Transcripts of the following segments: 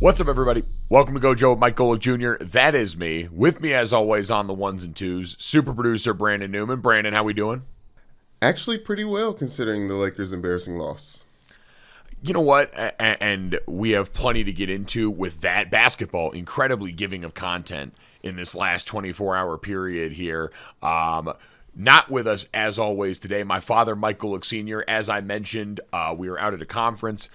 What's up, everybody? Welcome to GoJo with Mike Golick Jr. That is me. With me, as always, on the ones and twos, super producer Brandon Newman. Brandon, how we doing? Actually, pretty well considering the Lakers' embarrassing loss. You know what? And we have plenty to get into with that. Basketball, incredibly giving of content in this last 24-hour period here. Not with us, as always, today. My father, Mike Golick Sr., as I mentioned, we were out at a conference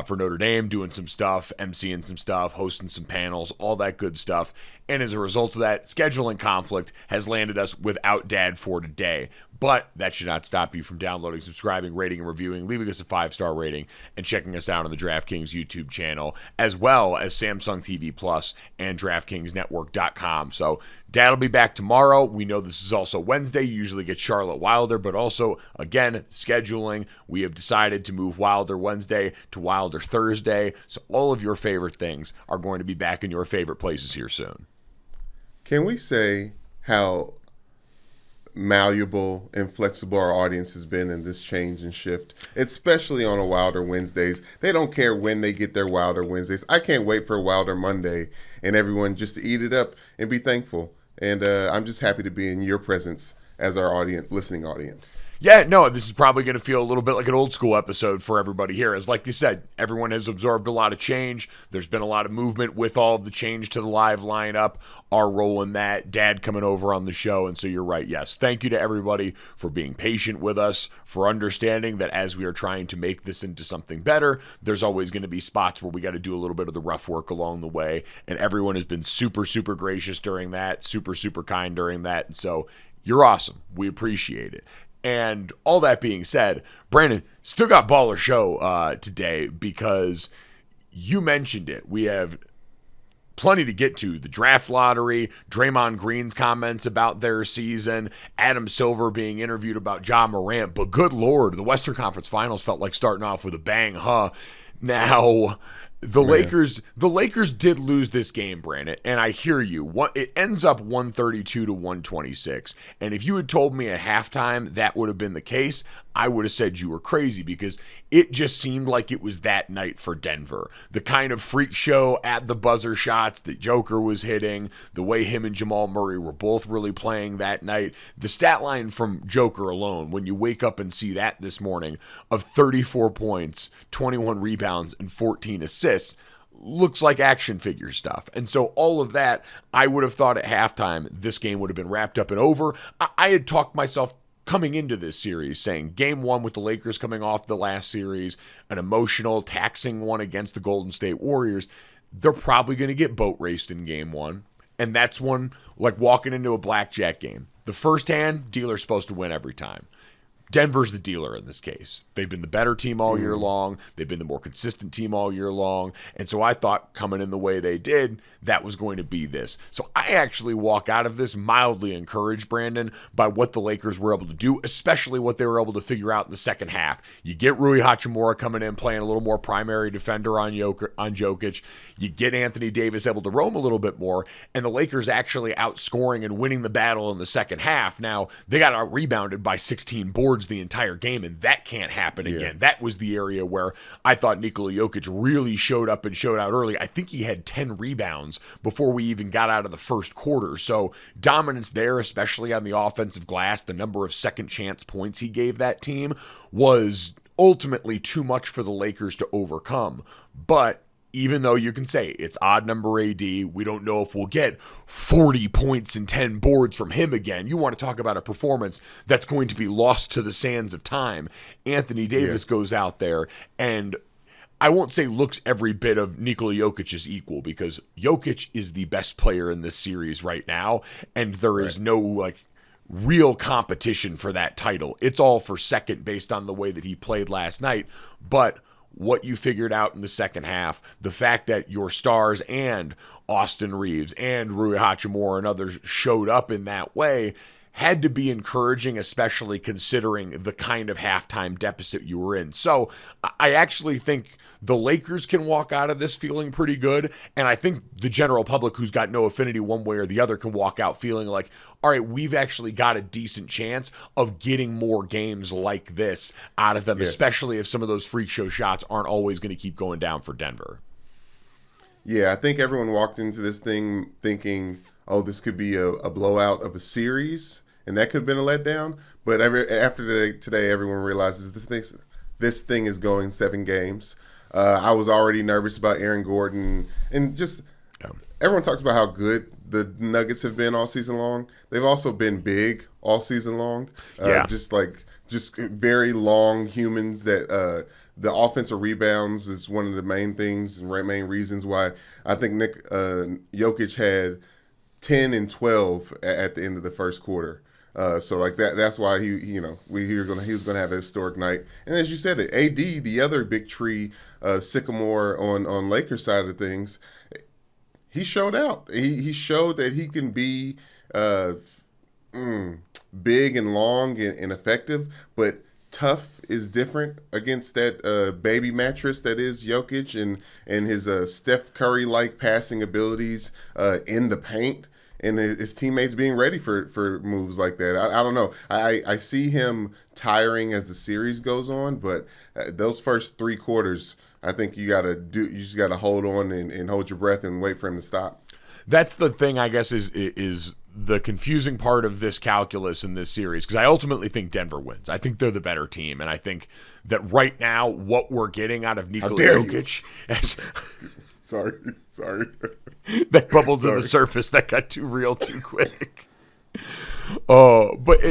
for Notre Dame, doing some stuff, emceeing some stuff, hosting some panels, all that good stuff. And as a result of that, scheduling conflict has landed us without Dad for today. But that should not stop you from downloading, subscribing, rating, and reviewing, leaving us a 5-star rating, and checking us out on the DraftKings YouTube channel, as well as Samsung TV Plus and DraftKingsNetwork.com. So Dad will be back tomorrow. We know this is also Wednesday. You usually get Charlotte Wilder, but also, again, scheduling. We have decided to move Wilder Wednesday to Wilder Thursday. So all of your favorite things are going to be back in your favorite places here soon. Can we say how malleable and flexible our audience has been in this change and shift, especially on a Wilder Wednesdays? They don't care when they get their Wilder Wednesdays. I can't wait for Wilder Monday and everyone just to eat it up and be thankful. And I'm just happy to be in your presence as our audience, listening audience. Yeah, no, this is probably going to feel a little bit like an old school episode for everybody here. As like you said, everyone has absorbed a lot of change. There's been a lot of movement with all of the change to the live lineup, our role in that, Dad coming over on the show. And so you're right, yes. Thank you to everybody for being patient with us, for understanding that as we are trying to make this into something better, there's always going to be spots where we got to do a little bit of the rough work along the way. And everyone has been super, super gracious during that, super, super kind during that. And so you're awesome. We appreciate it. And all that being said, Brandon, still got baller show today because you mentioned it. We have plenty to get to. The draft lottery, Draymond Green's comments about their season, Adam Silver being interviewed about Ja Morant. But good Lord, the Western Conference Finals felt like starting off with a bang, huh? Now, the Lakers did lose this game, Brandon, and I hear you. It ends up 132 to 126. And if you had told me at halftime that would have been the case, I would have said you were crazy because it just seemed like it was that night for Denver. The kind of freak show at the buzzer shots that Joker was hitting, the way him and Jamal Murray were both really playing that night. The stat line from Joker alone, when you wake up and see that this morning, of 34 points, 21 rebounds, and 14 assists, looks like action figure stuff. And so all of that, I would have thought at halftime this game would have been wrapped up and over. I had talked myself coming into this series saying game one with the Lakers coming off the last series, an emotional, taxing one against the Golden State Warriors, they're probably going to get boat raced in game one. And that's one like walking into a blackjack game. The first hand, dealer's supposed to win every time. Denver's the dealer in this case. They've been the better team all year long. They've been the more consistent team all year long. And so I thought coming in the way they did, that was going to be this. So I actually walk out of this mildly encouraged, Brandon, by what the Lakers were able to do, especially what they were able to figure out in the second half. You get Rui Hachimura coming in, playing a little more primary defender on Jokic. You get Anthony Davis able to roam a little bit more, and the Lakers actually outscoring and winning the battle in the second half. Now, they got out-rebounded by 16 boards the entire game, and that can't happen again. That was the area where I thought Nikola Jokic really showed up and showed out early. I think he had 10 rebounds before we even got out of the first quarter. So dominance there, especially on the offensive glass, the number of second chance points he gave that team was ultimately too much for the Lakers to overcome. But even though you can say it's odd number AD, we don't know if we'll get 40 points and 10 boards from him again. You want to talk about a performance that's going to be lost to the sands of time. Anthony Davis goes out there and I won't say looks every bit of Nikola Jokic's equal because Jokic is the best player in this series right now, and there is no real competition for that title. It's all for second based on the way that he played last night, but what you figured out in the second half, the fact that your stars and Austin Reeves and Rui Hachimura and others showed up in that way had to be encouraging, especially considering the kind of halftime deficit you were in. So I actually think the Lakers can walk out of this feeling pretty good, and I think the general public who's got no affinity one way or the other can walk out feeling like, all right, we've actually got a decent chance of getting more games like this out of them, especially if some of those freak show shots aren't always going to keep going down for Denver. Yeah, I think everyone walked into this thing thinking, "Oh, this could be a blowout of a series," and that could have been a letdown. But after today, everyone realizes this thing is going 7 games. I was already nervous about Aaron Gordon, and just everyone talks about how good the Nuggets have been all season long. They've also been big all season long. Just very long humans that. The offensive rebounds is one of the main things and main reasons why I think Jokic had 10 and 12 at the end of the first quarter. So like that's why he was gonna have a historic night. And as you said, AD, the other big tree sycamore on Lakers side of things, he showed out. He showed that he can be big and long and effective, but tough is different against that baby mattress that is Jokic and his Steph Curry-like passing abilities in the paint, and his teammates being ready for moves like that. I don't know. I see him tiring as the series goes on, but those first 3 quarters, I think you just gotta hold on and hold your breath and wait for him to stop. That's the thing, I guess, is the confusing part of this calculus in this series, because I ultimately think Denver wins. I think they're the better team, and I think that right now what we're getting out of Nikola Jokic Sorry. that bubbled to the surface that got too real too quick. But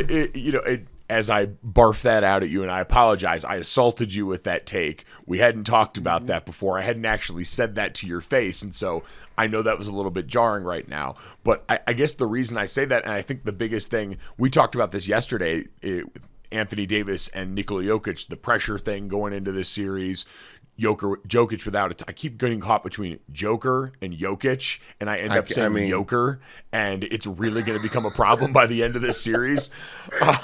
as I barf that out at you, and I apologize, I assaulted you with that take. We hadn't talked about that before. I hadn't actually said that to your face, and so I know that was a little bit jarring right now. But I guess the reason I say that, and I think the biggest thing, we talked about this yesterday, Anthony Davis and Nikola Jokic, the pressure thing going into this series. Jokic without it. I keep getting caught between Joker and Jokic, and I end up saying Joker, and it's really going to become a problem by the end of this series. I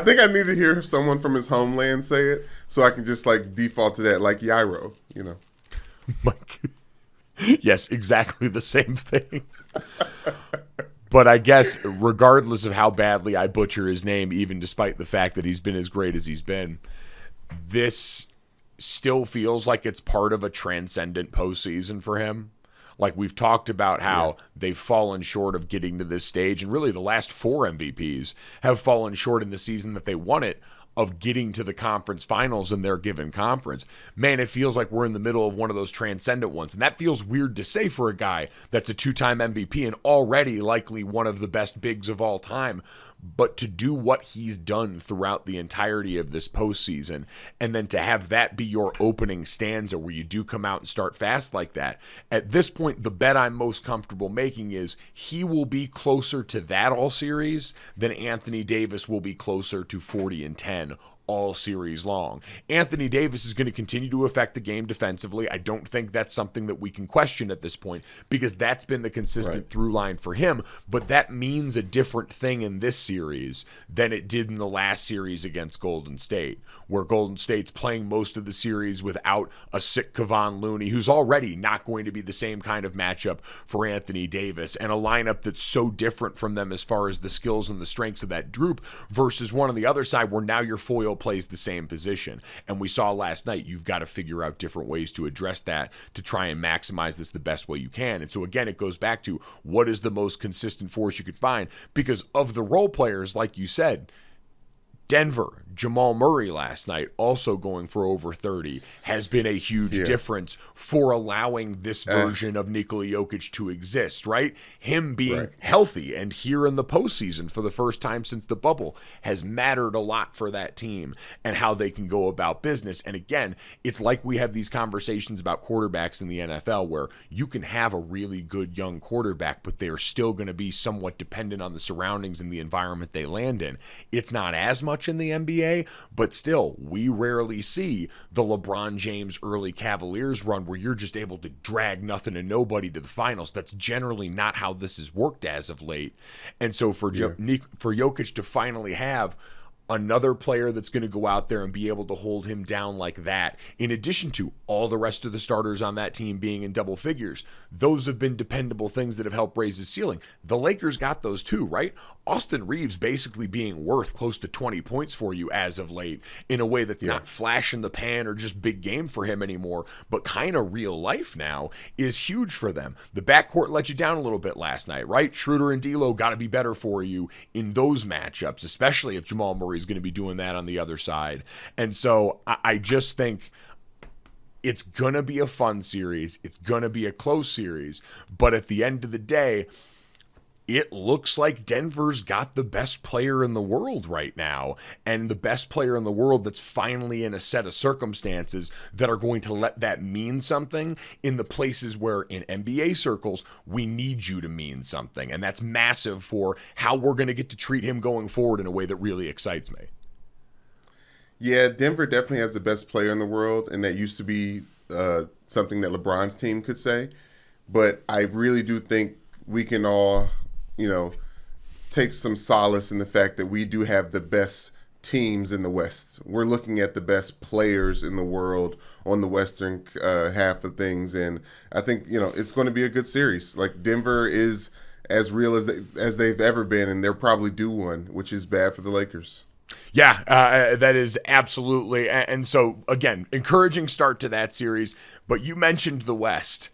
think I need to hear someone from his homeland say it, so I can just like default to that, like Yairo, Mike. Yes, exactly the same thing. But I guess regardless of how badly I butcher his name, even despite the fact that he's been as great as he's been, this still feels like it's part of a transcendent postseason for him. Like we've talked about how they've fallen short of getting to this stage, and really the last 4 MVPs have fallen short in the season that they won it of getting to the conference finals in their given conference. Man, it feels like we're in the middle of one of those transcendent ones, and that feels weird to say for a guy that's a 2-time MVP and already likely one of the best bigs of all time. But to do what he's done throughout the entirety of this postseason, and then to have that be your opening stanza where you do come out and start fast like that, at this point, the bet I'm most comfortable making is he will be closer to that all series than Anthony Davis will be closer to 40 and 10 all series long. Anthony Davis is going to continue to affect the game defensively. I don't think that's something that we can question at this point, because that's been the consistent through line for him. But that means a different thing in this series than it did in the last series against Golden State, where Golden State's playing most of the series without a sick Kevon Looney, who's already not going to be the same kind of matchup for Anthony Davis, and a lineup that's so different from them as far as the skills and the strengths of that group, versus one on the other side where now your foil plays the same position. And we saw last night, you've got to figure out different ways to address that to try and maximize this the best way you can. And so again, it goes back to what is the most consistent force you could find, because of the role players, like you said, Denver, Jamal Murray last night, also going for over 30, has been a huge difference for allowing this version of Nikola Jokic to exist, right? Him being healthy and here in the postseason for the first time since the bubble has mattered a lot for that team and how they can go about business. And again, it's like we have these conversations about quarterbacks in the NFL where you can have a really good young quarterback, but they're still going to be somewhat dependent on the surroundings and the environment they land in. It's not as much in the NBA, but still, we rarely see the LeBron James early Cavaliers run where you're just able to drag nothing and nobody to the finals. That's generally not how this has worked as of late. And so for Jokic to finally have another player that's going to go out there and be able to hold him down like that, in addition to all the rest of the starters on that team being in double figures, those have been dependable things that have helped raise his ceiling. The Lakers got those too, right? Austin Reeves basically being worth close to 20 points for you as of late in a way that's not flash in the pan or just big game for him anymore, but kind of real life now, is huge for them. The backcourt let you down a little bit last night, right? Schroeder and D'Lo got to be better for you in those matchups, especially if Jamal Murray is going to be doing that on the other side. And so I just think it's going to be a fun series. It's going to be a close series. But at the end of the day, it looks like Denver's got the best player in the world right now, and the best player in the world that's finally in a set of circumstances that are going to let that mean something in the places where in NBA circles, we need you to mean something. And that's massive for how we're going to get to treat him going forward in a way that really excites me. Yeah, Denver definitely has the best player in the world, and that used to be something that LeBron's team could say. But I really do think we can all, take some solace in the fact that we do have the best teams in the West. We're looking at the best players in the world on the Western half of things, and I think it's going to be a good series. Like, Denver is as real as they've ever been, and they're probably due one, which is bad for the Lakers. Yeah, that is absolutely. And so, again, encouraging start to that series. But you mentioned the West.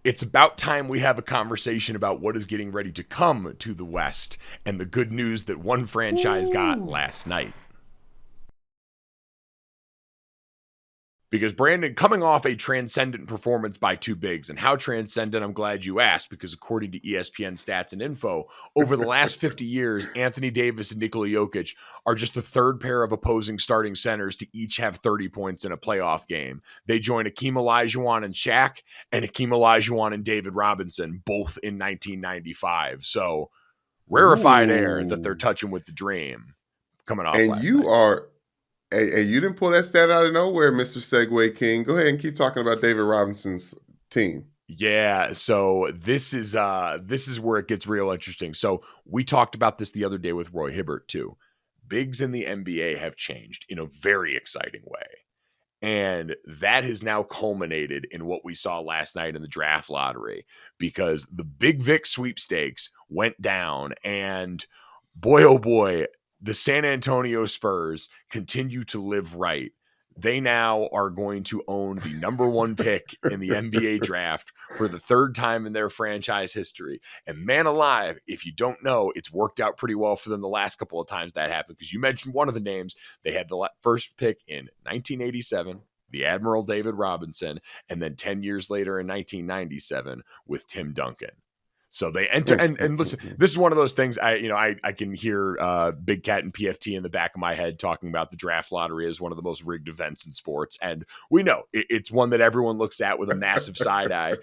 It's about time we have a conversation about what is getting ready to come to the West and the good news that one franchise got last night. Because, Brandon, coming off a transcendent performance by two bigs, and how transcendent, I'm glad you asked, because according to ESPN stats and info, over the last 50 years, Anthony Davis and Nikola Jokic are just the third pair of opposing starting centers to each have 30 points in a playoff game. They join Hakeem Olajuwon and Shaq, and Hakeem Olajuwon and David Robinson, both in 1995. So, rarefied air that they're touching with the dream coming off last night. Hey, you didn't pull that stat out of nowhere, Mr. Segway King. Go ahead and keep talking about David Robinson's team. Yeah, so this is where it gets real interesting. So we talked about this the other day with Roy Hibbert too. Bigs in the NBA have changed in a very exciting way. And that has now culminated in what we saw last night in the draft lottery, because the Big Vic sweepstakes went down, and boy, oh boy, the San Antonio Spurs continue to live right. They now are going to own the number one pick in the NBA draft for the third time in their franchise history. And man alive, if you don't know, it's worked out pretty well for them the last couple of times that happened, because you mentioned one of the names. They had the first pick in 1987, the Admiral David Robinson, and then 10 years later in 1997 with Tim Duncan. So they enter, and listen, this is one of those things I can hear Big Cat and PFT in the back of my head talking about the draft lottery as one of the most rigged events in sports. And we know it's one that everyone looks at with a massive side eye.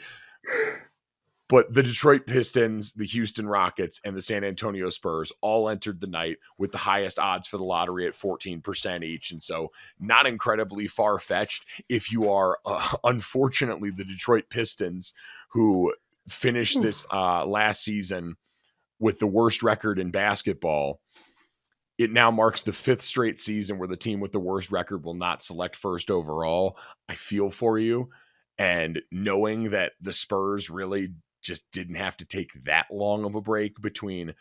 But the Detroit Pistons, the Houston Rockets, and the San Antonio Spurs all entered the night with the highest odds for the lottery at 14% each. And so not incredibly far-fetched if you are, unfortunately, the Detroit Pistons, who finished this last season with the worst record in basketball. It now marks the fifth straight season where the team with the worst record will not select first overall. I feel for you. And knowing that the Spurs really just didn't have to take that long of a break between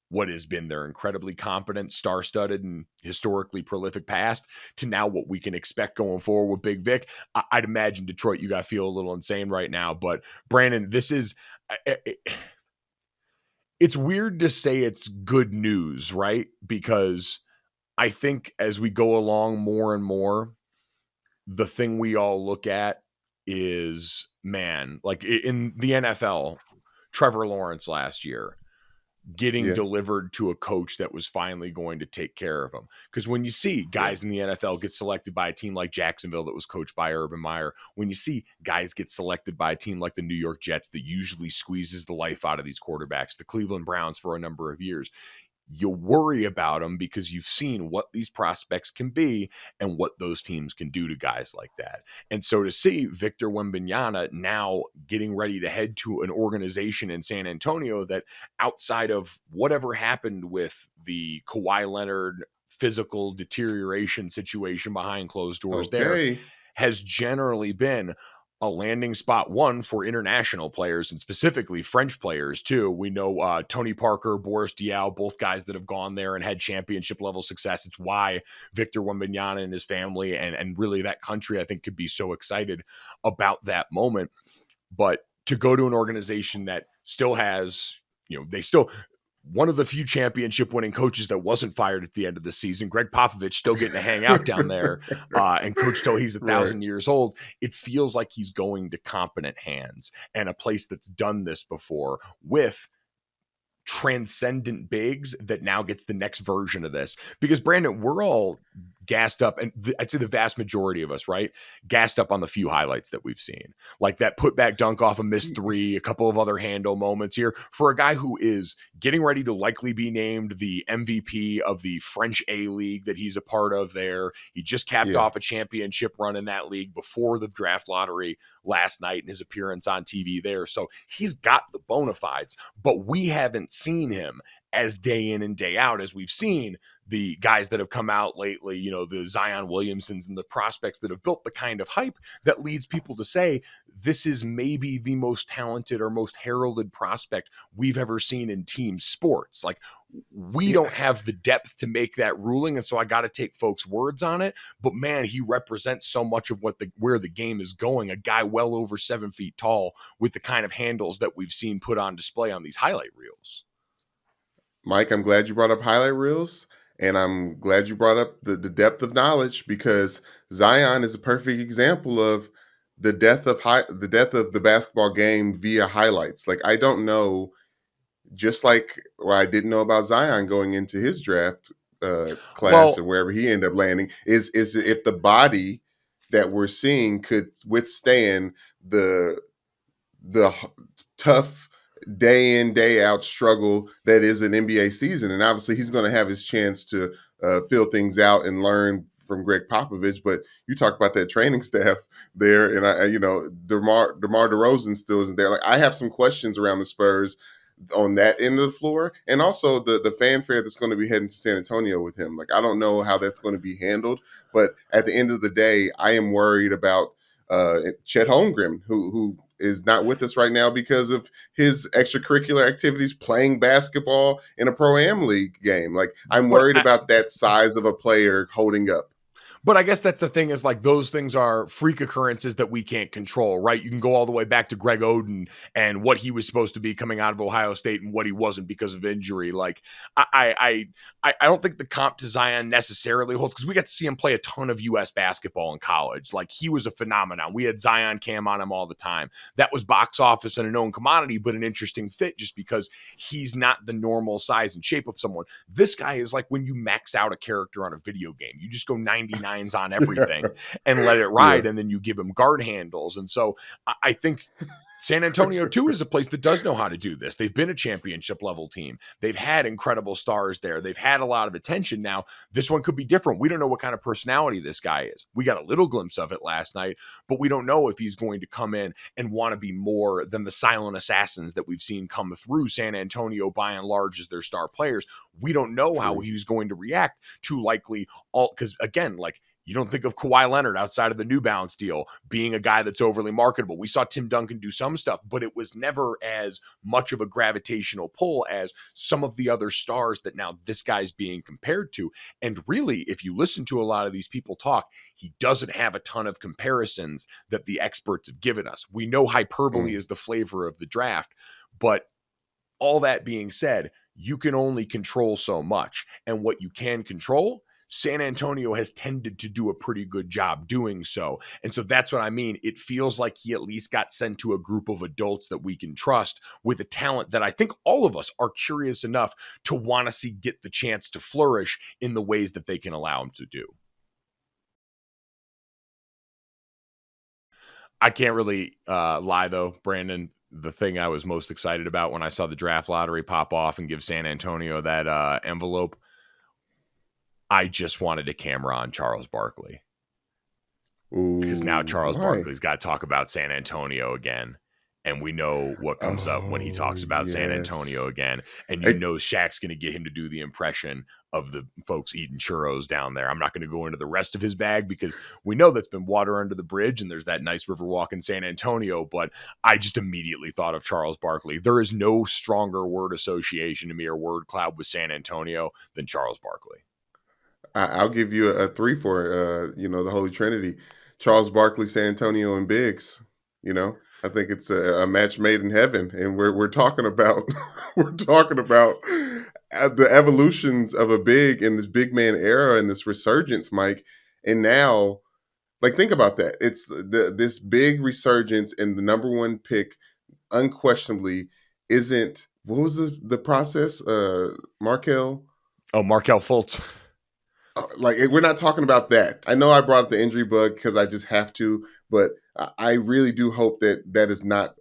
what has been their incredibly competent, star-studded, and historically prolific past to now what we can expect going forward with Big Vic. I'd imagine Detroit, you got to feel a little insane right now. But Brandon, this is it's weird to say it's good news, right? Because I think as we go along more and more, the thing we all look at is, man, like in the NFL, Trevor Lawrence last year, getting delivered to a coach that was finally going to take care of him. Because when you see guys in the NFL get selected by a team like Jacksonville that was coached by Urban Meyer, when you see guys get selected by a team like the New York Jets that usually squeezes the life out of these quarterbacks, the Cleveland Browns for a number of years, you worry about them because you've seen what these prospects can be and what those teams can do to guys like that. And so to see Victor Wembanyama now getting ready to head to an organization in San Antonio that, outside of whatever happened with the Kawhi Leonard physical deterioration situation behind closed doors there Okay. has generally been a landing spot, one, for international players and specifically French players too. We know Tony Parker, Boris Diaw, both guys that have gone there and had championship level success. It's why Victor Wembanyama and his family and really that country, I think, could be so excited about that moment. But to go to an organization that still has, they still, one of the few championship winning coaches that wasn't fired at the end of the season, Greg Popovich, still getting to hang out down there and coach till he's 1,000 years old. It feels like he's going to competent hands and a place that's done this before with transcendent bigs that now gets the next version of this. Because Brandon, we're all gassed up, and I'd say the vast majority of us, right, gassed up on the few highlights that we've seen, like that putback dunk off a missed three, a couple of other handle moments here for a guy who is getting ready to likely be named the MVP of the French A League that he's a part of there. He just capped off a championship run in that league before the draft lottery last night and his appearance on TV there. So he's got the bona fides, but we haven't seen him as day in and day out as we've seen the guys that have come out lately, the Zion Williamsons and the prospects that have built the kind of hype that leads people to say this is maybe the most talented or most heralded prospect we've ever seen in team sports. Like, we don't have the depth to make that ruling, and so I got to take folks' words on it. But man, he represents so much of where the game is going. A guy well over 7 feet tall with the kind of handles that we've seen put on display on these highlight reels. Mike, I'm glad you brought up highlight reels, and I'm glad you brought up the depth of knowledge, because Zion is a perfect example of the death of the basketball game via highlights. Like, I don't know, just like what I didn't know about Zion going into his draft class or wherever he ended up landing, is if the body that we're seeing could withstand the tough day in, day out struggle that is an NBA season. And obviously he's going to have his chance to fill things out and learn from Greg Popovich. But you talk about that training staff there, and DeMar DeRozan still isn't there. Like, I have some questions around the Spurs on that end of the floor, and also the fanfare that's going to be heading to San Antonio with him. Like, I don't know how that's going to be handled, but at the end of the day, I am worried about Chet Holmgren, who is not with us right now because of his extracurricular activities, playing basketball in a Pro-Am League game. Like, I'm worried about that size of a player holding up. But I guess that's the thing, is like, those things are freak occurrences that we can't control, right? You can go all the way back to Greg Oden and what he was supposed to be coming out of Ohio State and what he wasn't because of injury. Like, I don't think the comp to Zion necessarily holds, because we got to see him play a ton of U.S. basketball in college. Like, he was a phenomenon. We had Zion Cam on him all the time. That was box office and a known commodity, but an interesting fit just because he's not the normal size and shape of someone. This guy is like when you max out a character on a video game. You just go 99 on everything and let it ride, and then you give him guard handles. And so I think San Antonio too is a place that does know how to do this. They've been a championship level team. They've had incredible stars there. They've had a lot of attention. Now, this one could be different. We don't know what kind of personality this guy is. We got a little glimpse of it last night, but we don't know if he's going to come in and want to be more than the silent assassins that we've seen come through San Antonio by and large as their star players. We don't know how he's going to react to likely all, because again, like, you don't think of Kawhi Leonard outside of the New Balance deal being a guy that's overly marketable. We saw Tim Duncan do some stuff, but it was never as much of a gravitational pull as some of the other stars that now this guy's being compared to. And really, if you listen to a lot of these people talk, he doesn't have a ton of comparisons that the experts have given us. We know hyperbole is the flavor of the draft, but all that being said, you can only control so much. And what you can control, San Antonio has tended to do a pretty good job doing so. And so that's what I mean. It feels like he at least got sent to a group of adults that we can trust with a talent that I think all of us are curious enough to want to see get the chance to flourish in the ways that they can allow him to do. I can't really lie, though, Brandon. The thing I was most excited about when I saw the draft lottery pop off and give San Antonio that envelope, I just wanted to camera on Charles Barkley, because now Charles Barkley's got to talk about San Antonio again. And we know what comes up when he Oh, talks about San Antonio yes. again. And you It, know Shaq's going to get him to do the impression of the folks eating churros down there. I'm not going to go into the rest of his bag because we know that's been water under the bridge and there's that nice river walk in San Antonio. But I just immediately thought of Charles Barkley. There is no stronger word association to me or word cloud with San Antonio than Charles Barkley. I'll give you a three for the Holy Trinity: Charles Barkley, San Antonio, and Biggs. I think it's a match made in heaven, and we're talking about we're talking about the evolutions of a big in this big man era and this resurgence, Mike. And now, like, think about that. It's this big resurgence, and the number one pick unquestionably isn't. What was the process? Markel. Oh, Markel Fultz. Like, we're not talking about that. I know I brought up the injury bug because I just have to, but I really do hope that is not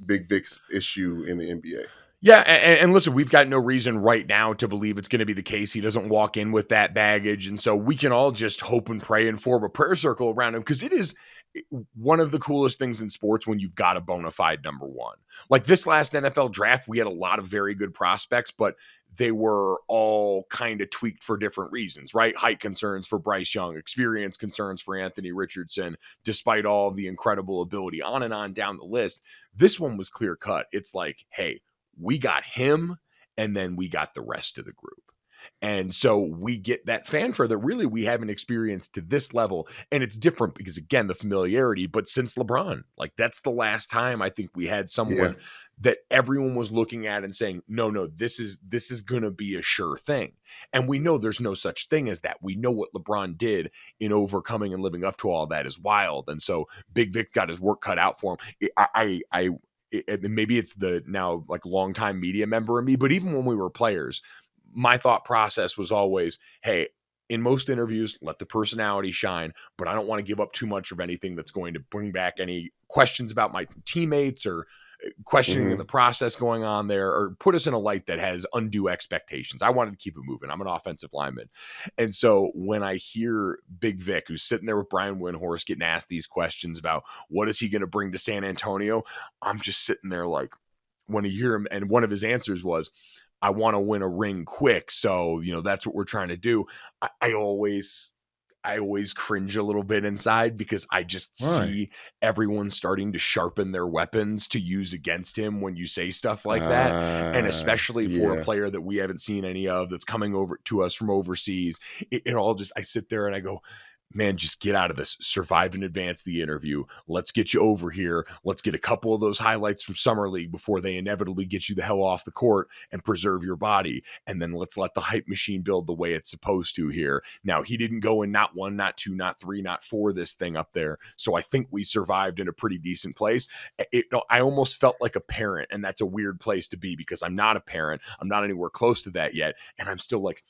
Big Vic's issue in the NBA. Yeah, and listen, we've got no reason right now to believe it's going to be the case. He doesn't walk in with that baggage, and so we can all just hope and pray and form a prayer circle around him because it is one of the coolest things in sports when you've got a bona fide number one. Like this last NFL draft, we had a lot of very good prospects, but they were all kind of tweaked for different reasons, right? Height concerns for Bryce Young, experience concerns for Anthony Richardson, despite all the incredible ability, on and on down the list. This one was clear cut. It's like, hey, we got him, and then we got the rest of the group. And so we get that fanfare that really we haven't experienced to this level. And it's different because, again, the familiarity, but since LeBron, like that's the last time I think we had someone that everyone was looking at and saying, no, this is going to be a sure thing. And we know there's no such thing as that. We know what LeBron did in overcoming and living up to all that is wild. And so Big Vic's got his work cut out for him. Maybe it's the now like longtime media member of me, but even when we were players, my thought process was always, hey, in most interviews, let the personality shine, but I don't want to give up too much of anything that's going to bring back any questions about my teammates or questioning in the process going on there or put us in a light that has undue expectations. I wanted to keep it moving. I'm an offensive lineman. And so when I hear Big Vic, who's sitting there with Brian Windhorst getting asked these questions about what is he going to bring to San Antonio, I'm just sitting there like, when I hear him, and one of his answers was, I want to win a ring quick. So, that's what we're trying to do. I always cringe a little bit inside because I just see everyone starting to sharpen their weapons to use against him when you say stuff like that. And especially for a player that we haven't seen any of that's coming over to us from overseas, it all just, I sit there and I go, man, just get out of this. Survive and advance the interview. Let's get you over here. Let's get a couple of those highlights from Summer League before they inevitably get you the hell off the court and preserve your body. And then let's let the hype machine build the way it's supposed to here. Now, he didn't go in not one, not two, not three, not four, this thing up there. So I think we survived in a pretty decent place. I almost felt like a parent, and that's a weird place to be because I'm not a parent. I'm not anywhere close to that yet. And I'm still like,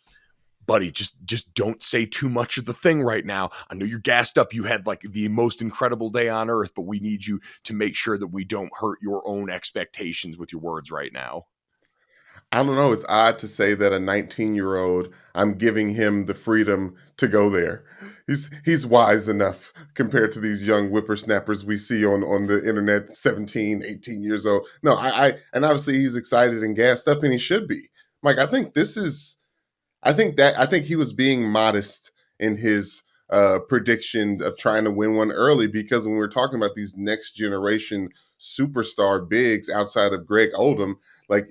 buddy, just don't say too much of the thing right now. I know you're gassed up. You had like the most incredible day on earth, but we need you to make sure that we don't hurt your own expectations with your words right now. I don't know. It's odd to say that a 19-year-old, I'm giving him the freedom to go there. He's wise enough compared to these young whippersnappers we see on the internet, 17, 18 years old. No, and obviously he's excited and gassed up, and he should be. Mike, I think he was being modest in his prediction of trying to win one early, because when we're talking about these next generation superstar bigs outside of Greg Oldham, like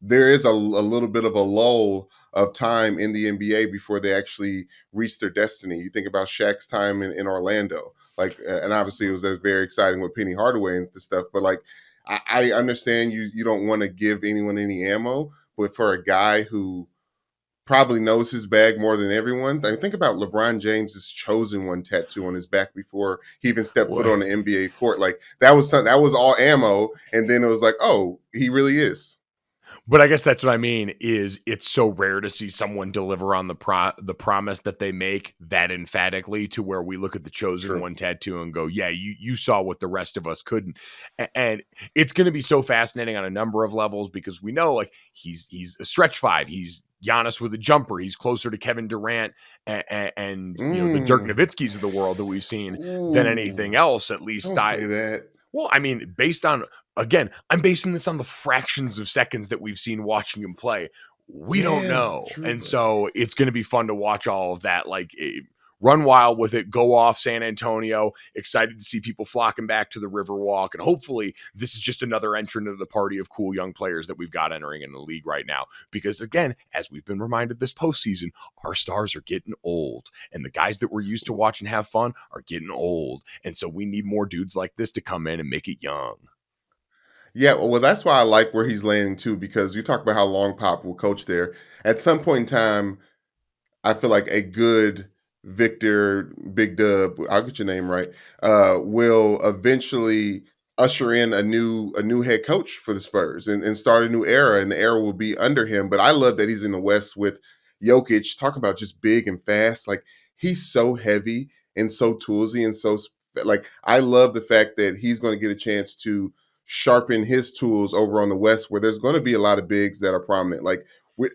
there is a little bit of a lull of time in the NBA before they actually reach their destiny. You think about Shaq's time in Orlando, like, and obviously it was very exciting with Penny Hardaway and stuff. But like, I understand you don't want to give anyone any ammo, but for a guy who probably knows his bag more than everyone. I mean, think about LeBron James's chosen one tattoo on his back before he even stepped foot on the NBA court. Like that was all ammo, and then it was like, oh, he really is. But I guess that's what I mean is it's so rare to see someone deliver on the promise that they make that emphatically, to where we look at the chosen one tattoo and go, yeah, you saw what the rest of us couldn't. And it's going to be so fascinating on a number of levels, because we know like he's a stretch five. He's Giannis with a jumper. He's closer to Kevin Durant and the Dirk Nowitzkis of the world that we've seen than anything else, at least. Don't say that. Well, I mean, I'm basing this on the fractions of seconds that we've seen watching him play. We don't Yeah, know. true. And so it's going to be fun to watch all of that. Run wild with it, go off San Antonio. Excited to see people flocking back to the Riverwalk. And hopefully this is just another entrant to the party of cool young players that we've got entering in the league right now. Because again, as we've been reminded this postseason, our stars are getting old. And the guys that we're used to watch and have fun are getting old. And so we need more dudes like this to come in and make it young. Yeah, well, that's why I like where he's landing too, because you talk about how long Pop will coach there. At some point in time, I feel like a good Victor Big Dub, I'll get your name right, will eventually usher in a new head coach for the Spurs and start a new era, and the era will be under him. But I love that he's in the West with Jokic. Talk about just big and fast. Like, he's so heavy and so toolsy and like, I love the fact that he's going to get a chance to sharpen his tools over on the West, where there's going to be a lot of bigs that are prominent. Like,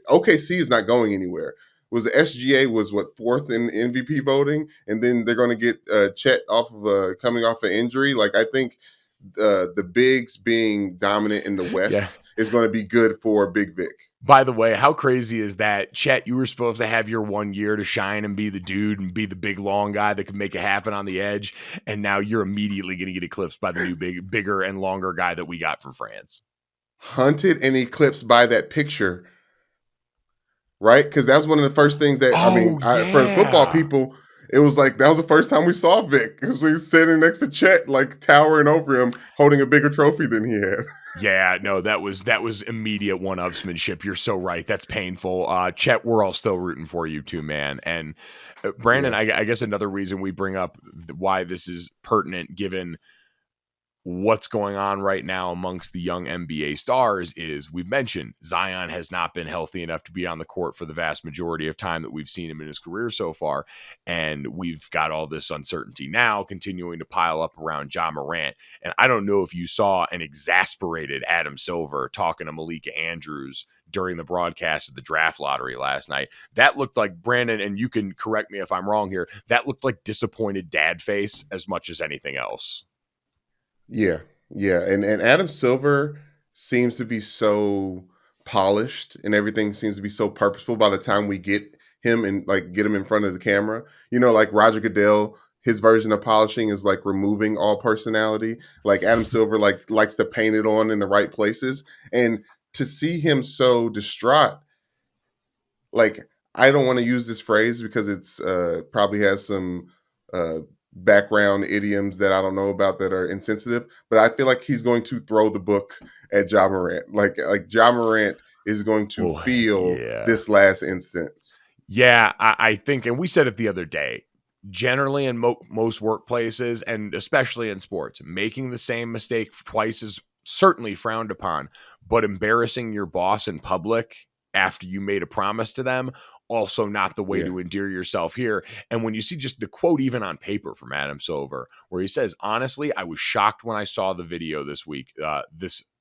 OKC is not going anywhere. Was the SGA was what, fourth in MVP voting, and then they're going to get Chet off of coming off an injury. Like, I think the bigs being dominant in the West is going to be good for Big Vic. By the way, how crazy is that? Chet, you were supposed to have your 1 year to shine and be the dude and be the big long guy that could make it happen on the edge, and now you're immediately going to get eclipsed by the new bigger and longer guy that we got from France. Hunted and eclipsed by that picture, right? Because that was one of the first things that for the football people, it was like that was the first time we saw Vic, because he's sitting next to Chet, like towering over him, holding a bigger trophy than he had. Yeah, no, that was immediate one-upsmanship. You're so right. That's painful. Chet, we're all still rooting for you too, man. And Brandon, I guess another reason we bring up why this is pertinent, given what's going on right now amongst the young NBA stars, is we've mentioned Zion has not been healthy enough to be on the court for the vast majority of time that we've seen him in his career so far. And we've got all this uncertainty now continuing to pile up around Ja Morant. And I don't know if you saw an exasperated Adam Silver talking to Malika Andrews during the broadcast of the draft lottery last night. That looked like, Brandon, and you can correct me if I'm wrong here, that looked like disappointed dad face as much as anything else. Yeah, yeah, and Adam Silver seems to be so polished, and everything seems to be so purposeful by the time we get him and like get him in front of the camera. You know, like Roger Goodell, his version of polishing is like removing all personality. Like, Adam Silver likes to paint it on in the right places, and to see him so distraught, like, I don't want to use this phrase because it's probably has some background idioms that I don't know about that are insensitive, but I feel like he's going to throw the book at Ja Morant. Like Ja Morant is going to feel this last instance. Yeah, I think, and we said it the other day, generally in most workplaces, and especially in sports, making the same mistake twice is certainly frowned upon, but embarrassing your boss in public after you made a promise to them, also not the way to endear yourself here. And when you see just the quote, even on paper, from Adam Silver, where he says, honestly, I was shocked when I saw the video this week.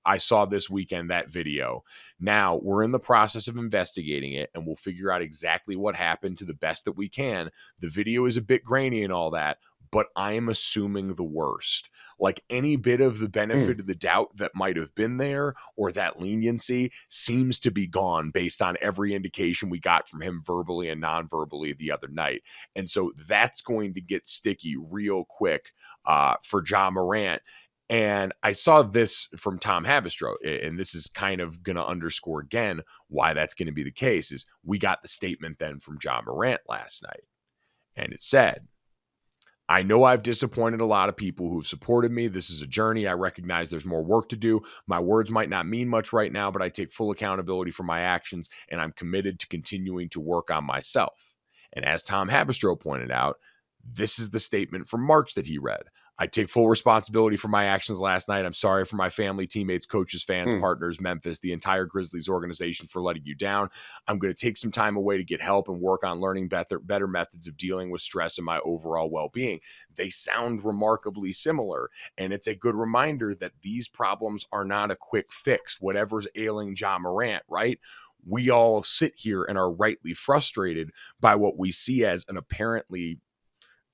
I saw this weekend that video. Now we're in the process of investigating it, and we'll figure out exactly what happened to the best that we can. The video is a bit grainy and all that, but I am assuming the worst. Like, any bit of the benefit of the doubt that might have been there, or that leniency, seems to be gone based on every indication we got from him verbally and non-verbally the other night. And so that's going to get sticky real quick for Ja Morant. And I saw this from Tom Habistro, and this is kind of going to underscore again why that's going to be the case, is we got the statement then from Ja Morant last night. And it said, I know I've disappointed a lot of people who've supported me. This is a journey. I recognize there's more work to do. My words might not mean much right now, but I take full accountability for my actions, and I'm committed to continuing to work on myself. And as Tom Habistro pointed out, this is the statement from March that he read. I take full responsibility for my actions last night. I'm sorry for my family, teammates, coaches, fans, partners, Memphis, the entire Grizzlies organization for letting you down. I'm going to take some time away to get help and work on learning better methods of dealing with stress and my overall well-being. They sound remarkably similar, and it's a good reminder that these problems are not a quick fix, whatever's ailing Ja Morant, right? We all sit here and are rightly frustrated by what we see as an apparently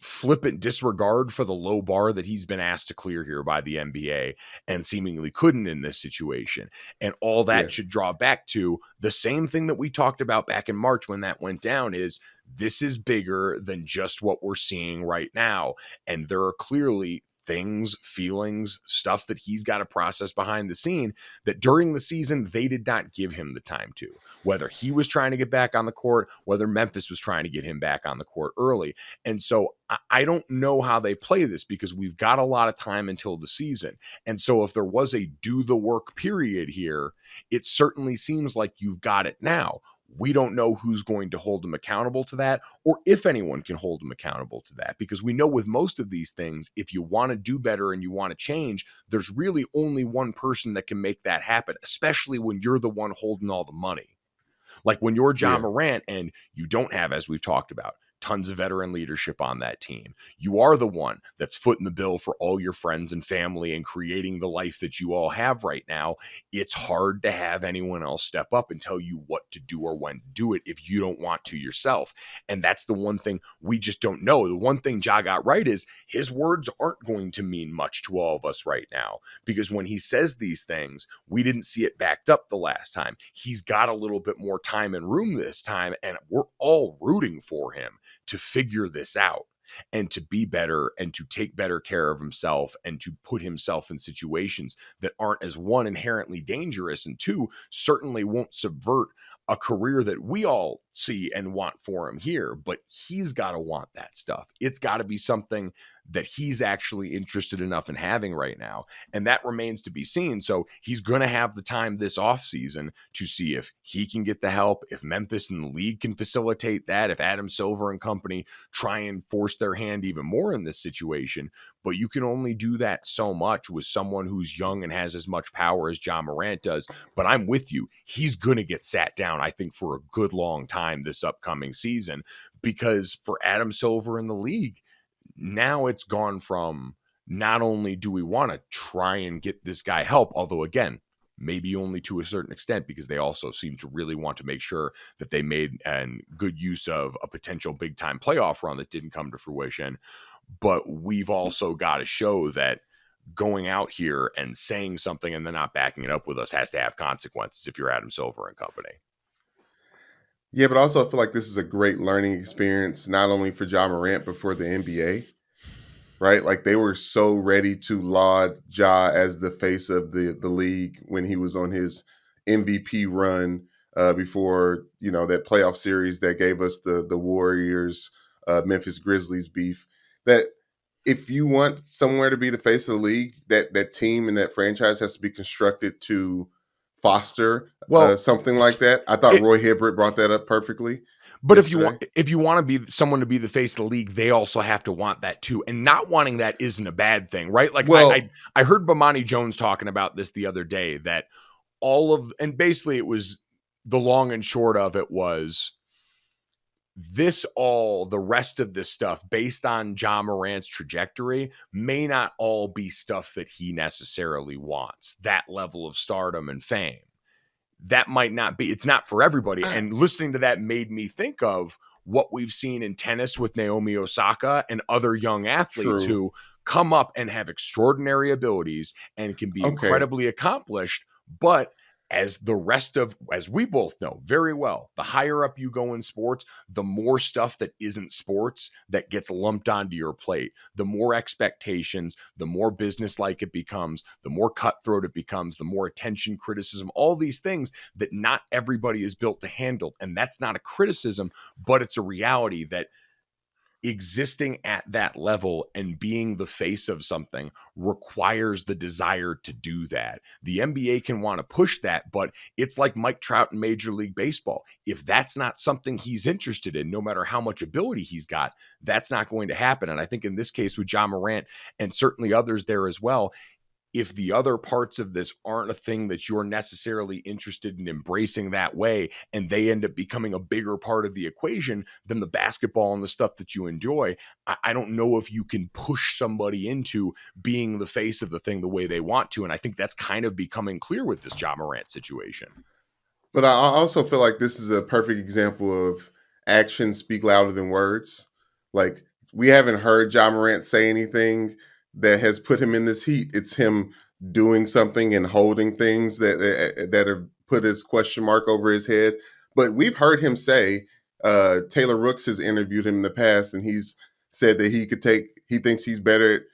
flippant disregard for the low bar that he's been asked to clear here by the NBA and seemingly couldn't in this situation. And all that should draw back to the same thing that we talked about back in March when that went down is this is bigger than just what we're seeing right now. And there are clearly things, feelings, stuff that he's got to process behind the scene that during the season, they did not give him the time to, whether he was trying to get back on the court, whether Memphis was trying to get him back on the court early. And so I don't know how they play this because we've got a lot of time until the season. And so if there was a do the work period here, it certainly seems like you've got it now. We don't know who's going to hold him accountable to that or if anyone can hold him accountable to that, because we know with most of these things, if you want to do better and you want to change, there's really only one person that can make that happen, especially when you're the one holding all the money. Like when you're Ja Morant and you don't have, as we've talked about, tons of veteran leadership on that team. You are the one that's footing the bill for all your friends and family and creating the life that you all have right now. It's hard to have anyone else step up and tell you what to do or when to do it if you don't want to yourself. And that's the one thing we just don't know. The one thing Ja got right is his words aren't going to mean much to all of us right now, because when he says these things, we didn't see it backed up the last time. He's got a little bit more time and room this time, and we're all rooting for him to figure this out and to be better and to take better care of himself and to put himself in situations that aren't, as one, inherently dangerous, and two, certainly won't subvert a career that we all see and want for him here. But he's got to want that stuff. It's got to be something that he's actually interested enough in having right now. And that remains to be seen. So he's going to have the time this offseason to see if he can get the help, if Memphis and the league can facilitate that, if Adam Silver and company try and force their hand even more in this situation. But you can only do that so much with someone who's young and has as much power as Ja Morant does. But I'm with you. He's going to get sat down, I think, for a good long time this upcoming season, because for Adam Silver in the league, now it's gone from not only do we want to try and get this guy help, although again, maybe only to a certain extent, because they also seem to really want to make sure that they made good use of a potential big time playoff run that didn't come to fruition. But we've also got to show that going out here and saying something and then not backing it up with us has to have consequences if you're Adam Silver and company. Yeah, but also I feel like this is a great learning experience, not only for Ja Morant, but for the NBA, right? Like they were so ready to laud Ja as the face of the league when he was on his MVP run before, that playoff series that gave us the Warriors, Memphis Grizzlies beef. That if you want somewhere to be the face of the league, that team and that franchise has to be constructed to foster something like that. I thought Roy Hibbert brought that up perfectly. But if you want to be someone to be the face of the league, they also have to want that too. And not wanting that isn't a bad thing, right? Like I heard Bomani Jones talking about this the other day, that and basically it was the long and short of it was the rest of this stuff based on Ja Morant's trajectory may not all be stuff that he necessarily wants, that level of stardom and fame. That might not be, it's not for everybody. And listening to that made me think of what we've seen in tennis with Naomi Osaka and other young athletes who come up and have extraordinary abilities and can be incredibly accomplished, but as we both know very well, the higher up you go in sports, the more stuff that isn't sports that gets lumped onto your plate, the more expectations, the more business-like it becomes, the more cutthroat it becomes, the more attention, criticism, all these things that not everybody is built to handle. And that's not a criticism, but it's a reality that existing at that level and being the face of something requires the desire to do that. The NBA can want to push that, but it's like Mike Trout in Major League Baseball. If that's not something he's interested in, no matter how much ability he's got, that's not going to happen. And I think in this case with Ja Morant and certainly others there as well, if the other parts of this aren't a thing that you're necessarily interested in embracing that way, and they end up becoming a bigger part of the equation than the basketball and the stuff that you enjoy, I don't know if you can push somebody into being the face of the thing the way they want to. And I think that's kind of becoming clear with this Ja Morant situation. But I also feel like this is a perfect example of actions speak louder than words. Like we haven't heard Ja Morant say anything that has put him in this heat. It's him doing something and holding things that have put his question mark over his head. But we've heard him say, Taylor Rooks has interviewed him in the past, and he's said that he thinks he's better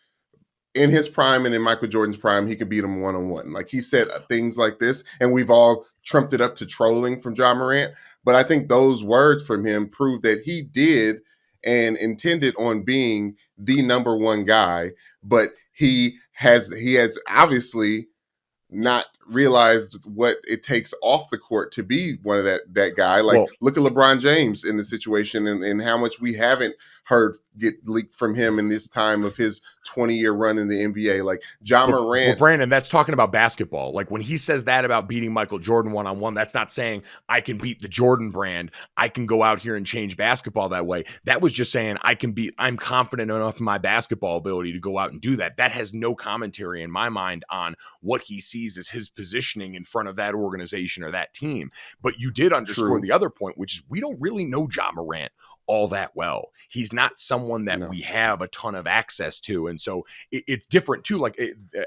in his prime and in Michael Jordan's prime. He could beat him one-on-one. Like, he said things like this, and we've all trumped it up to trolling from Ja Morant. But I think those words from him prove that he did and intended on being the number one guy, but he has obviously not realized what it takes off the court to be one of that guy. Like, look at LeBron James in the situation, and how much we haven't heard get leaked from him in this time of his 20-year run in the NBA. Like, Ja Morant. Well, Brandon, that's talking about basketball. Like, when he says that about beating Michael Jordan one-on-one, that's not saying I can beat the Jordan brand. I can go out here and change basketball that way. That was just saying I'm confident enough in my basketball ability to go out and do that. That has no commentary in my mind on what he sees as his positioning in front of that organization or that team. But you did underscore the other point, which is we don't really know Ja Morant all that well. He's not someone that we have a ton of access to. And so it's different too. Like,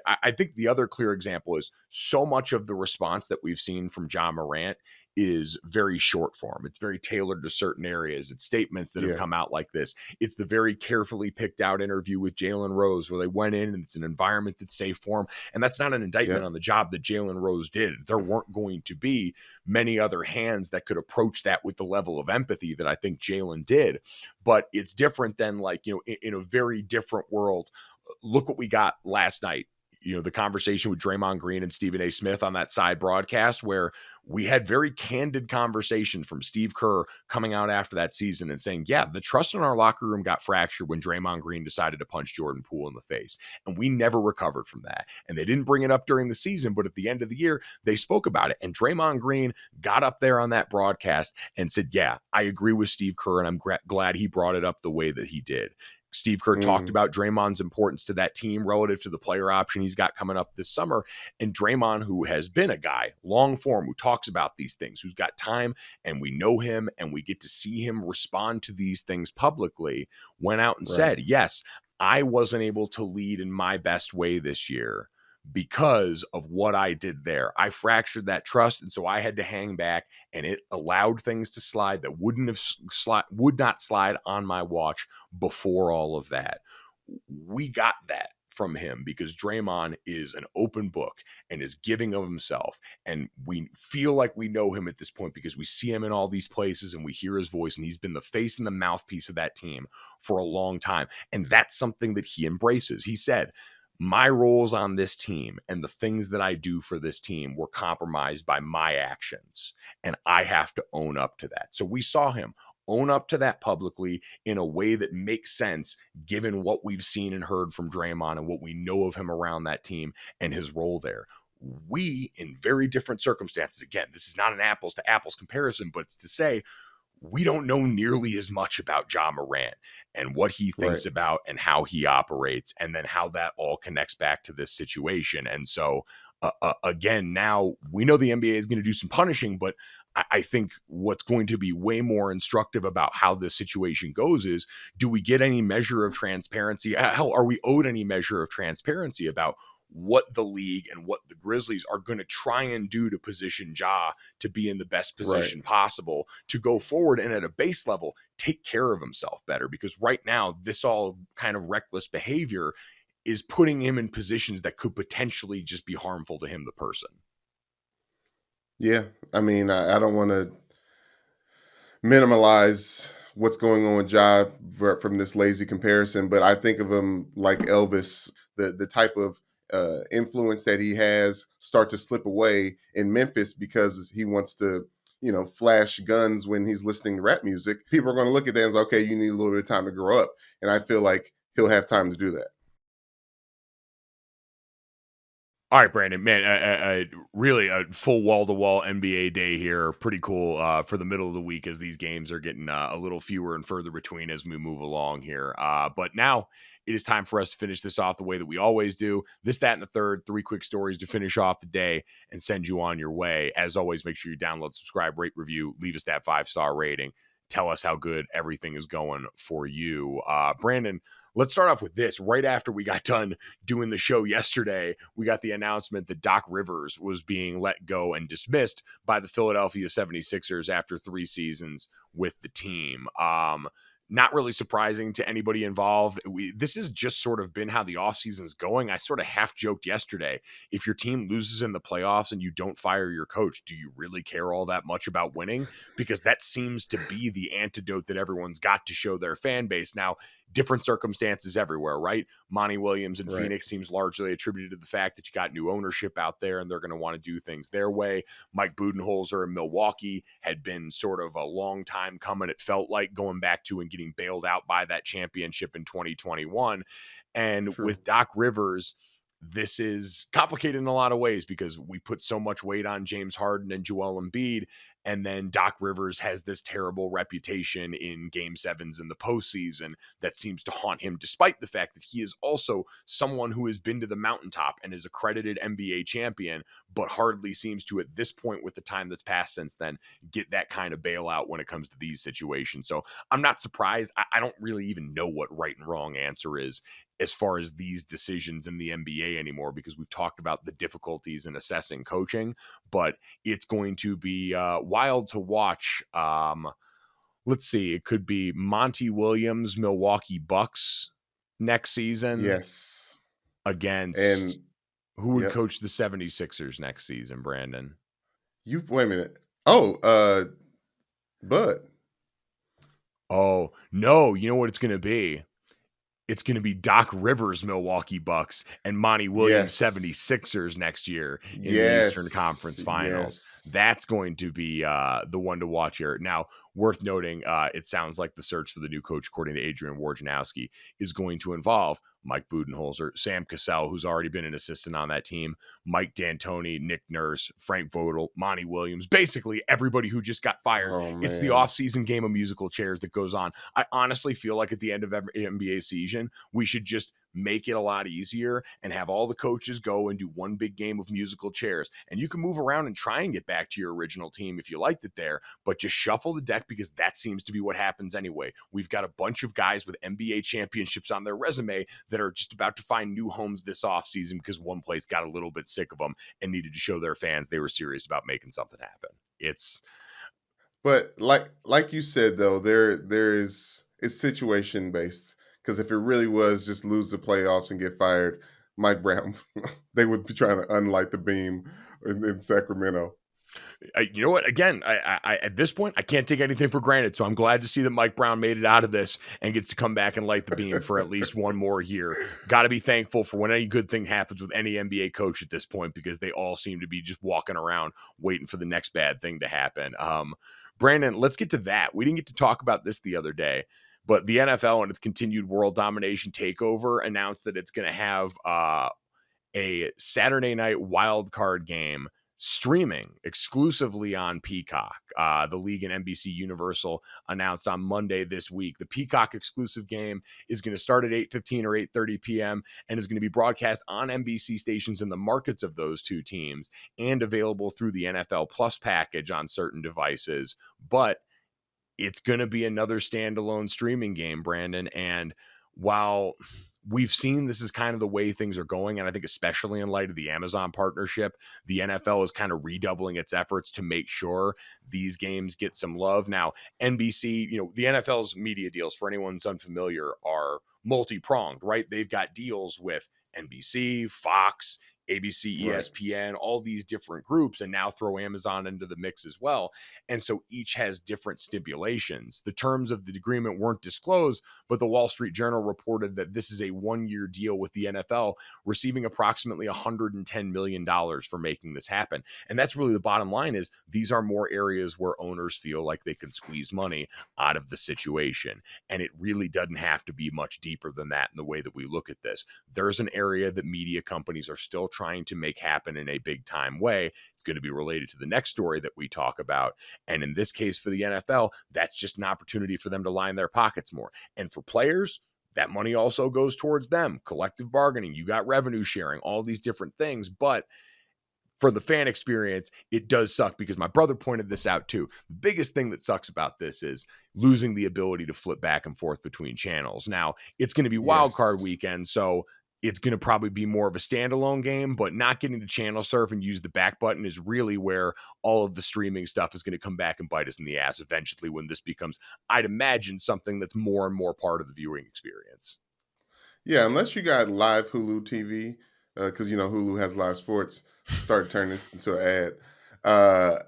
I think the other clear example is so much of the response that we've seen from Ja Morant is very short form. It's very tailored to certain areas. It's statements that have come out like this. It's the very carefully picked out interview with Jalen Rose where they went in and it's an environment that's safe for him. And that's not an indictment on the job that Jalen Rose did. There weren't going to be many other hands that could approach that with the level of empathy that I think Jalen did. But it's different than, like, in a very different world. Look what we got last night. The conversation with Draymond Green and Stephen A. Smith on that side broadcast, where we had very candid conversations from Steve Kerr coming out after that season and saying, yeah, the trust in our locker room got fractured when Draymond Green decided to punch Jordan Poole in the face. And we never recovered from that. And they didn't bring it up during the season, but at the end of the year, they spoke about it. And Draymond Green got up there on that broadcast and said, yeah, I agree with Steve Kerr, and I'm glad he brought it up the way that he did. Steve Kerr talked about Draymond's importance to that team relative to the player option he's got coming up this summer. And Draymond, who has been a guy long form who talks about these things, who's got time, and we know him and we get to see him respond to these things publicly, went out and said, yes, I wasn't able to lead in my best way this year because of what I did there. I fractured that trust, and so I had to hang back, and it allowed things to slide that would not slide on my watch before all of that. We got that from him because Draymond is an open book and is giving of himself, and we feel like we know him at this point because we see him in all these places and we hear his voice, and he's been the face and the mouthpiece of that team for a long time, and that's something that he embraces. He said, my roles on this team and the things that I do for this team were compromised by my actions, and I have to own up to that. So we saw him own up to that publicly in a way that makes sense given what we've seen and heard from Draymond and what we know of him around that team and his role there. We, in very different circumstances, again, this is not an apples to apples comparison, but it's to say, we don't know nearly as much about Ja Morant and what he thinks about and how he operates, and then how that all connects back to this situation. And so, again, now we know the NBA is going to do some punishing, but I think what's going to be way more instructive about how this situation goes is, do we get any measure of transparency? Hell, are we owed any measure of transparency about what the league and what the Grizzlies are going to try and do to position Ja to be in the best position possible to go forward and at a base level take care of himself better? Because right now, this all kind of reckless behavior is putting him in positions that could potentially just be harmful to him, the person. Yeah, I mean, I don't want to minimize what's going on with Ja from this lazy comparison, but I think of him like Elvis, the type of influence that he has start to slip away in Memphis because he wants to, flash guns when he's listening to rap music. People are going to look at that and say, okay, you need a little bit of time to grow up. And I feel like he'll have time to do that. All right, Brandon, man, really a full wall-to-wall NBA day here. Pretty cool for the middle of the week as these games are getting a little fewer and further between as we move along here. But now it is time for us to finish this off the way that we always do. This, that, and the third. 3 quick stories to finish off the day and send you on your way. As always, make sure you download, subscribe, rate, review, leave us that 5-star rating. tell us how good everything is going for you. Brandon, let's start off with this. Right after we got done doing the show yesterday, we got the announcement that Doc Rivers was being let go and dismissed by the Philadelphia 76ers after 3 seasons with the team. Not really surprising to anybody involved. This has just sort of been how the offseason's going. I sort of half joked yesterday, if your team loses in the playoffs and you don't fire your coach, do you really care all that much about winning? Because that seems to be the antidote that everyone's got to show their fan base. Now, different circumstances everywhere, right? Monty Williams in Phoenix seems largely attributed to the fact that you got new ownership out there and they're going to want to do things their way. Mike Budenholzer in Milwaukee had been sort of a long time coming, it felt like, going back to and getting bailed out by that championship in 2021. And with Doc Rivers, this is complicated in a lot of ways because we put so much weight on James Harden and Joel Embiid, and then Doc Rivers has this terrible reputation in Game 7s in the postseason that seems to haunt him, despite the fact that he is also someone who has been to the mountaintop and is accredited NBA champion, but hardly seems to, at this point with the time that's passed since then, get that kind of bailout when it comes to these situations. So I'm not surprised. I don't really even know what right and wrong answer is as far as these decisions in the NBA anymore, because we've talked about the difficulties in assessing coaching, but it's going to be wild to watch. Let's see, it could be Monty Williams, Milwaukee Bucks next season. Yes. Against, and who would coach the 76ers next season, Brandon? Wait a minute. Oh, Bud. Oh, no, you know what it's going to be? It's going to be Doc Rivers, Milwaukee Bucks, and Monty Williams, 76ers next year in the Eastern Conference Finals. That's going to be the one to watch here. Now, worth noting, it sounds like the search for the new coach, according to Adrian Wojnarowski, is going to involve Mike Budenholzer, Sam Cassell, who's already been an assistant on that team, Mike D'Antoni, Nick Nurse, Frank Vogel, Monty Williams, basically everybody who just got fired. It's the offseason game of musical chairs that goes on. I honestly feel like at the end of every NBA season, we should just make it a lot easier and have all the coaches go and do one big game of musical chairs. And you can move around and try and get back to your original team if you liked it there, but just shuffle the deck because that seems to be what happens anyway. We've got a bunch of guys with NBA championships on their resume that are just about to find new homes this offseason because one place got a little bit sick of them and needed to show their fans they were serious about making something happen. But like you said, though, it's situation based. Because if it really was just lose the playoffs and get fired, Mike Brown, they would be trying to unlight the beam in Sacramento. You know what? Again, I at this point, I can't take anything for granted. So I'm glad to see that Mike Brown made it out of this and gets to come back and light the beam for at least one more year. Got to be thankful for when any good thing happens with any NBA coach at this point, because they all seem to be just walking around waiting for the next bad thing to happen. Brandon, let's get to that. We didn't get to talk about this the other day, but the NFL and its continued world domination takeover announced that it's going to have a Saturday night wild card game streaming exclusively on Peacock. The league and NBC Universal announced on Monday this week. The Peacock exclusive game is going to start at 8:15 or 8:30 p.m. and is going to be broadcast on NBC stations in the markets of those two teams and available through the NFL Plus package on certain devices. But it's going to be another standalone streaming game, Brandon. And while we've seen this is kind of the way things are going, and I think especially in light of the Amazon partnership, the NFL is kind of redoubling its efforts to make sure these games get some love. Now, NBC, the NFL's media deals, for anyone who's unfamiliar, are multi-pronged, right? They've got deals with NBC, Fox, ABC, ESPN, all these different groups, and now throw Amazon into the mix as well. And so each has different stipulations. The terms of the agreement weren't disclosed, but the Wall Street Journal reported that this is a one-year deal with the NFL, receiving approximately $110 million for making this happen. And that's really the bottom line, is these are more areas where owners feel like they can squeeze money out of the situation. And it really doesn't have to be much deeper than that in the way that we look at this. There's an area that media companies are still trying to make happen in a big time way. It's going to be related to the next story that we talk about. And in this case for the NFL, that's just an opportunity for them to line their pockets more. And for players, that money also goes towards them. Collective bargaining, you got revenue sharing, all these different things. But for the fan experience, it does suck because my brother pointed this out too. The biggest thing that sucks about this is losing the ability to flip back and forth between channels. Now, it's going to be wild card weekend, so it's going to probably be more of a standalone game, but not getting to channel surf and use the back button is really where all of the streaming stuff is going to come back and bite us in the ass eventually when this becomes, I'd imagine, something that's more and more part of the viewing experience. Yeah, unless you got live Hulu TV, because Hulu has live sports. Start turning this into an ad.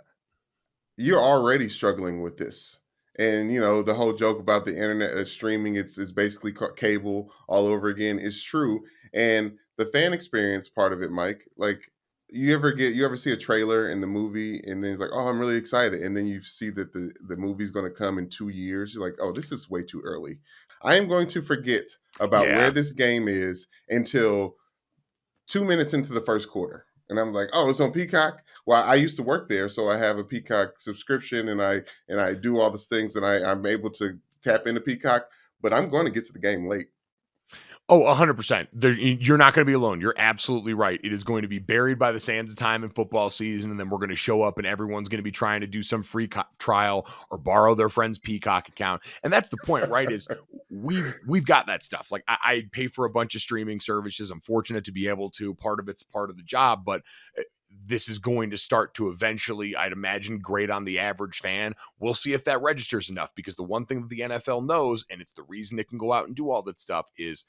You're already struggling with this, and the whole joke about the internet streaming, it's basically cable all over again, is true. And the fan experience part of it, Mike, like you ever see a trailer in the movie, and then it's like, oh, I'm really excited, and then you see that the movie's going to come in 2 years. You're like, oh, this is way too early. I am going to forget about where this game is until 2 minutes into the first quarter. And I'm like, oh, it's on Peacock. Well, I used to work there, so I have a Peacock subscription, and I do all these things, and I'm able to tap into Peacock, but I'm going to get to the game late. Oh, 100%. You're not going to be alone. You're absolutely right. It is going to be buried by the sands of time in football season, and then we're going to show up, and everyone's going to be trying to do some free trial or borrow their friend's Peacock account. And that's the point, right? Is we've got that stuff. Like I pay for a bunch of streaming services. I'm fortunate to be able to. Part of it's part of the job, but this is going to start to eventually, I'd imagine, grate on the average fan. We'll see if that registers enough, because the one thing that the NFL knows, and it's the reason it can go out and do all that stuff, is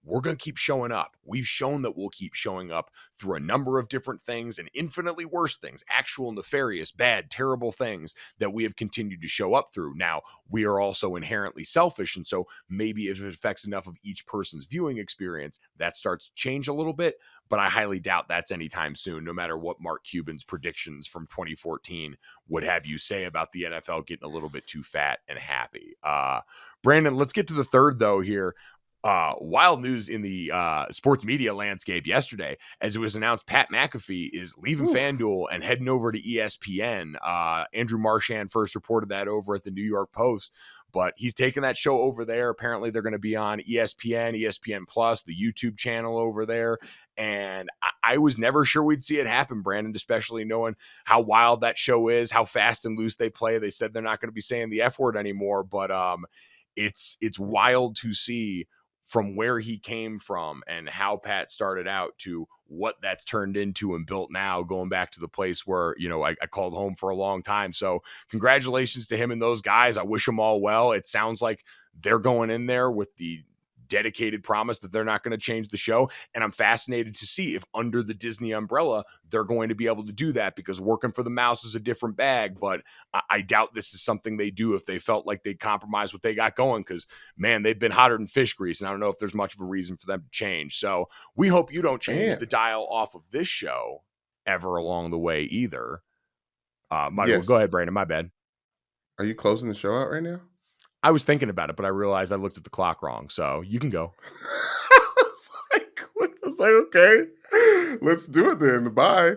we're going to keep showing up. We've shown that we'll keep showing up through a number of different things and infinitely worse things, actual nefarious, bad, terrible things that we have continued to show up through. Now, we are also inherently selfish, and so maybe if it affects enough of each person's viewing experience, that starts to change a little bit, but I highly doubt that's anytime soon, no matter what Mark Cuban's predictions from 2014 would have you say about the NFL getting a little bit too fat and happy. Brandon, let's get to the third, though, here. Wild news in the sports media landscape yesterday, as it was announced Pat McAfee is leaving FanDuel and heading over to ESPN. Andrew Marchand first reported that over at the New York Post, but he's taking that show over there. Apparently they're going to be on ESPN, ESPN Plus, the YouTube channel over there. And I was never sure we'd see it happen, Brandon, especially knowing how wild that show is, how fast and loose they play. They said they're not going to be saying the F word anymore, but it's wild to see from where he came from and how Pat started out to what that's turned into and built now, going back to the place where, I called home for a long time. So congratulations to him and those guys. I wish them all well. It sounds like they're going in there with the dedicated promise that they're not going to change the show. And I'm fascinated to see if under the Disney umbrella, they're going to be able to do that, because working for the mouse is a different bag. But I doubt this is something they do if they felt like they'd compromise what they got going, because, man, they've been hotter than fish grease. And I don't know if there's much of a reason for them to change. So we hope you don't change the dial off of this show ever along the way either. Go ahead, Brandon. My bad. Are you closing the show out right now? I was thinking about it, but I realized I looked at the clock wrong. So you can go. I was like, okay, let's do it then. Bye.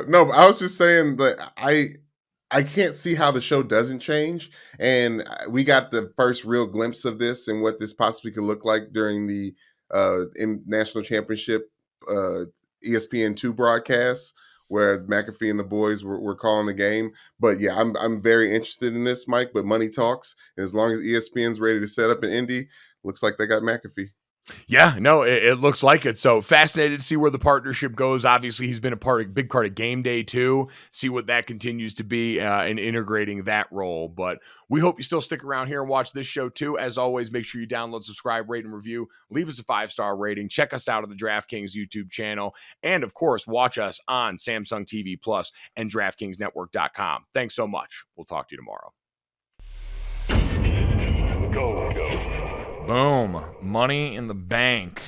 No, I was just saying that I can't see how the show doesn't change. And we got the first real glimpse of this and what this possibly could look like during the national championship ESPN2 broadcasts, where McAfee and the boys were calling the game. But yeah, I'm very interested in this, Mike, but money talks. And as long as ESPN's ready to set up an Indy, looks like they got McAfee. Yeah, no, it looks like it. So fascinated to see where the partnership goes. Obviously, he's been a big part of Game Day too. See what that continues to be in integrating that role. But we hope you still stick around here and watch this show too. As always, make sure you download, subscribe, rate, and review. Leave us a 5-star rating. Check us out on the DraftKings YouTube channel. And of course, watch us on Samsung TV Plus and DraftKingsNetwork.com. Thanks so much. We'll talk to you tomorrow. Go. Boom. Money in the Bank.